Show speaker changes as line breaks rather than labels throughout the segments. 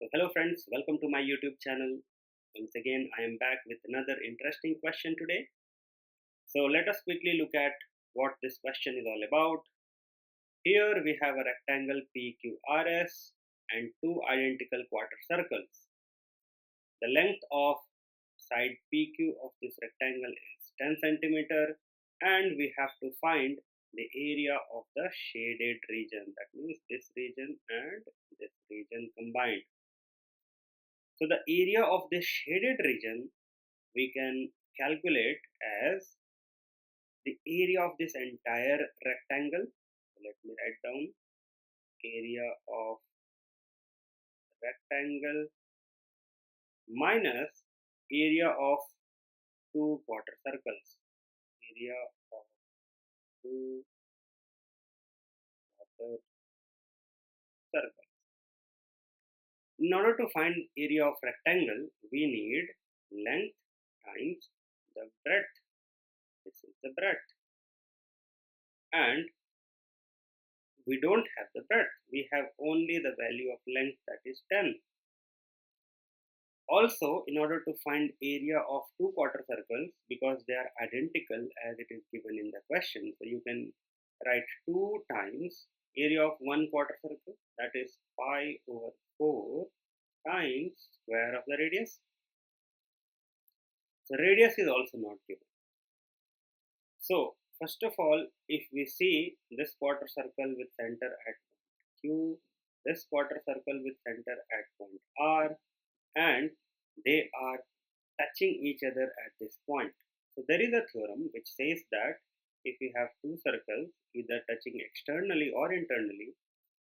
So hello friends, welcome to my YouTube channel. Once again, I am back with another interesting question today. So let us quickly look at what this question is all about. Here we have a rectangle PQRS and two identical quarter circles. The length of side PQ of this rectangle is 10 centimeter, and we have to find the area of the shaded region. That means this region and this region combined. So the area of this shaded region we can calculate as the area of this entire rectangle. So let me write down area of rectangle minus area of two quarter circles. Area of two quarter circles. In order to find area of rectangle, we need length times the breadth. This is the breadth. And we don't have the breadth. We have only the value of length, that is 10. Also, in order to find area of two quarter circles, because they are identical as it is given in the question, so you can write 2 times area of one quarter circle, that is pi over 4 times square of the radius. So radius is also not given. So first of all, if we see this quarter circle with center at point Q, this quarter circle with center at point R, and they are touching each other at this point. So there is a theorem which says that if you have two circles either touching externally or internally,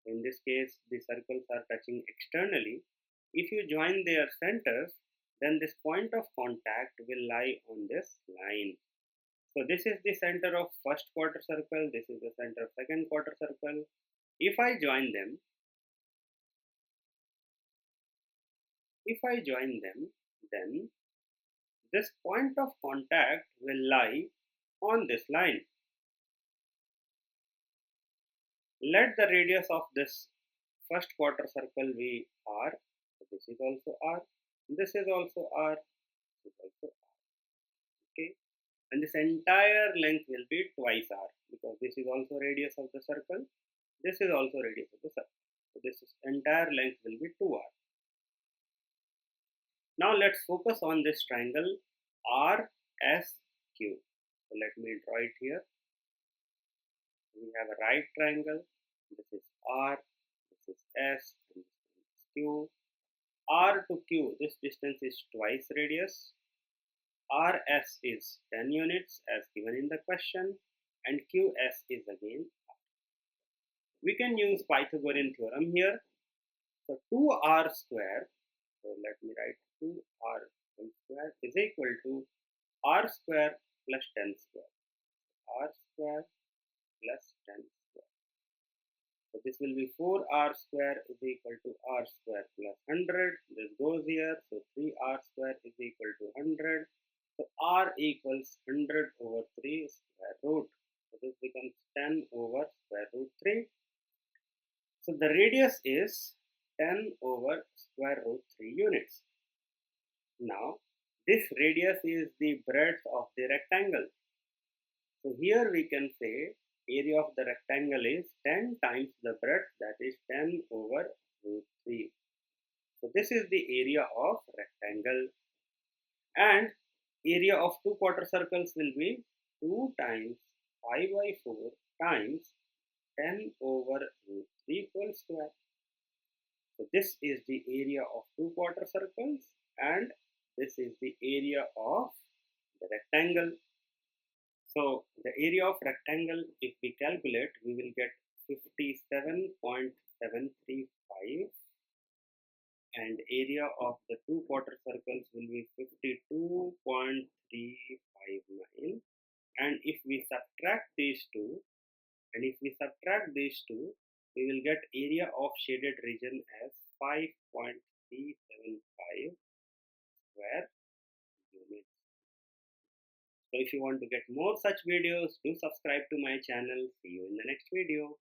in this case the circles are touching externally, if you join their centers, then this point of contact will lie on this line. So this is the center of first quarter circle, this is the center of second quarter circle. If I join them, then this point of contact will lie on this line. Let the radius of this first quarter circle be R. So this is also R. This is also R. This is also R. Okay. And this entire length will be twice R, because this is also radius of the circle. This is also radius of the circle. So this entire length will be 2R. Now let's focus on this triangle RSQ. So let me draw it here. We have a right triangle. This is R, this is S, and this is Q. R to Q, this distance is twice radius. RS is 10 units as given in the question, and QS is again R. We can use Pythagorean theorem here. So 2R square, so let me write 2R square is equal to R square plus 10 square. R square plus 10 square. So this will be 4R square is equal to R square plus 100. This goes here. So 3R square is equal to 100. So R equals 100 over 3 square root. So this becomes 10 over square root 3. So the radius is 10 over square root 3 units. Now this radius is the breadth of the rectangle. So here we can say area of the rectangle is 10 times the breadth, that is 10 over root 3. So this is the area of rectangle, and area of two quarter circles will be 2 times pi by 4 times 10 over root 3 whole square. So this is the area of two quarter circles, and this is the area of the rectangle. So the area of rectangle, if we calculate, we will get 57.735, and area of the two quarter circles will be 52.359. And if we subtract these two, we will get area of shaded region as 5.375 square units. So if you want to get more such videos, do subscribe to my channel. See you in the next video.